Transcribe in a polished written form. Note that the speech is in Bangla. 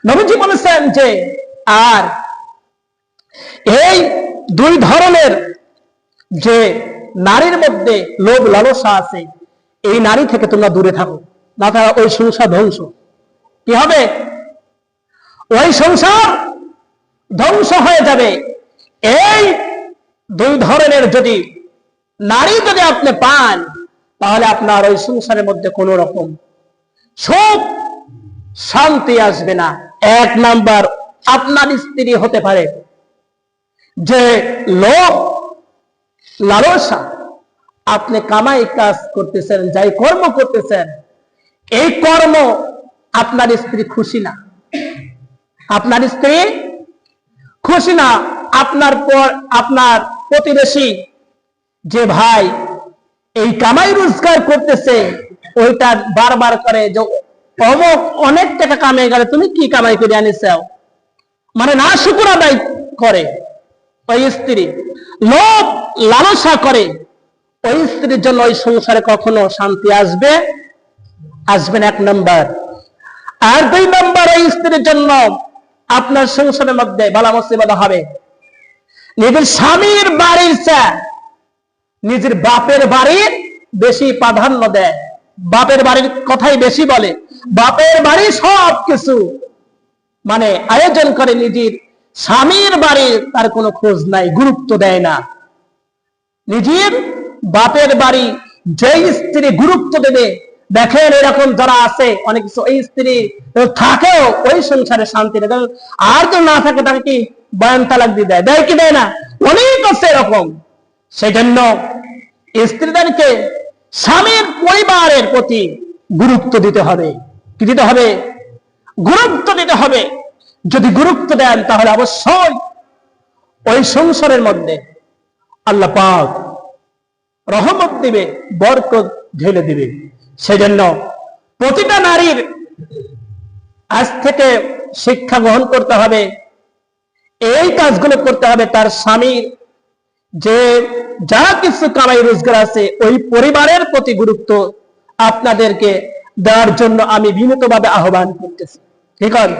নবীজি বলেছেন যে আর এই দুই ধরনের যে নারীর মধ্যে লোভ লালসা আছে, এই নারী থেকে তোমরা দূরে থাকো, না তাহলে ওই সংসার ধ্বংস। কি হবে? ওই সংসার ধ্বংস হয়ে যাবে। এই দুই ধরনের যদি নারী যদি আপনি পান, তাহলে আপনার ওই সংসারের মধ্যে কোন রকম সুখ শান্তি আসবে না। এক নাম্বার আপনার স্ত্রী হতে পারে যে লোভ লালসা, আপনি কামাই কাজ করতেছেন, যাই কর্ম করতেছেন, এই কর্ম আপনার স্ত্রী খুশি না, আপনার স্ত্রী খুশি না। আপনার পর আপনার প্রতিবেশী যে ভাই এই কামাই রোজগার করতেছে, ওইটা বারবার করে যে অমুক অনেক টাকা কামাই গেলে তুমি কি কামাই করে আনিসাও, মানে না শুকর আদায় করে। ওই স্ত্রী লোভ লালসা করে, ওই স্ত্রীর জন্য ওই সংসারে কখনো শান্তি আসবে না, এক নম্বর। আর দুই নম্বর, ওই স্ত্রীর জন্য আপনার সংসারের মধ্যে বালা মুসিবত হবে। নিজের স্বামীর বাড়ির চেয়ে নিজের বাপের বাড়ির বেশি প্রাধান্য দেয়, বাপের বাড়ির কথাই বেশি বলে, বাপের বাড়ি সব কিছু মানে আয়োজন করে, নিজের স্বামীর বাড়ির তার কোনো খোঁজ নাই, গুরুত্ব দেয় না। নিজের বাপের বাড়ি যে স্ত্রী গুরুত্ব দেবে, দেখেন এরকম যারা আছে অনেক কিছু, ওই স্ত্রী থাকেও ওই সংসারে শান্তি নেই, আর তো না থাকে তাকে কি বয়ান তালাক দিয়ে দেয়, দেয় কি দেয় না? অনেক আছে এরকম। সেই জন্য স্ত্রীদেরকে স্বামীর পরিবারের প্রতি গুরুত্ব দিতে হবে। কি দিতে হবে? গুরুত্ব দিতে হবে। যদি গুরুত্ব দেন তাহলে অবশ্যই ওই সংসারের মধ্যে আল্লাহ পাক রহমত দিবে, বরকত ঢেলে দিবে। সেজন্য প্রতিটা নারীর আজ থেকে শিক্ষা গ্রহণ করতে হবে, এই কাজগুলো করতে হবে। তার স্বামীর যে যা কিছু কামাই রোজগার আছে, ওই পরিবারের প্রতি গুরুত্ব আপনাদেরকে দেওয়ার জন্য আমি বিনীতভাবে আহ্বান করতেছি। ঠিক আছে?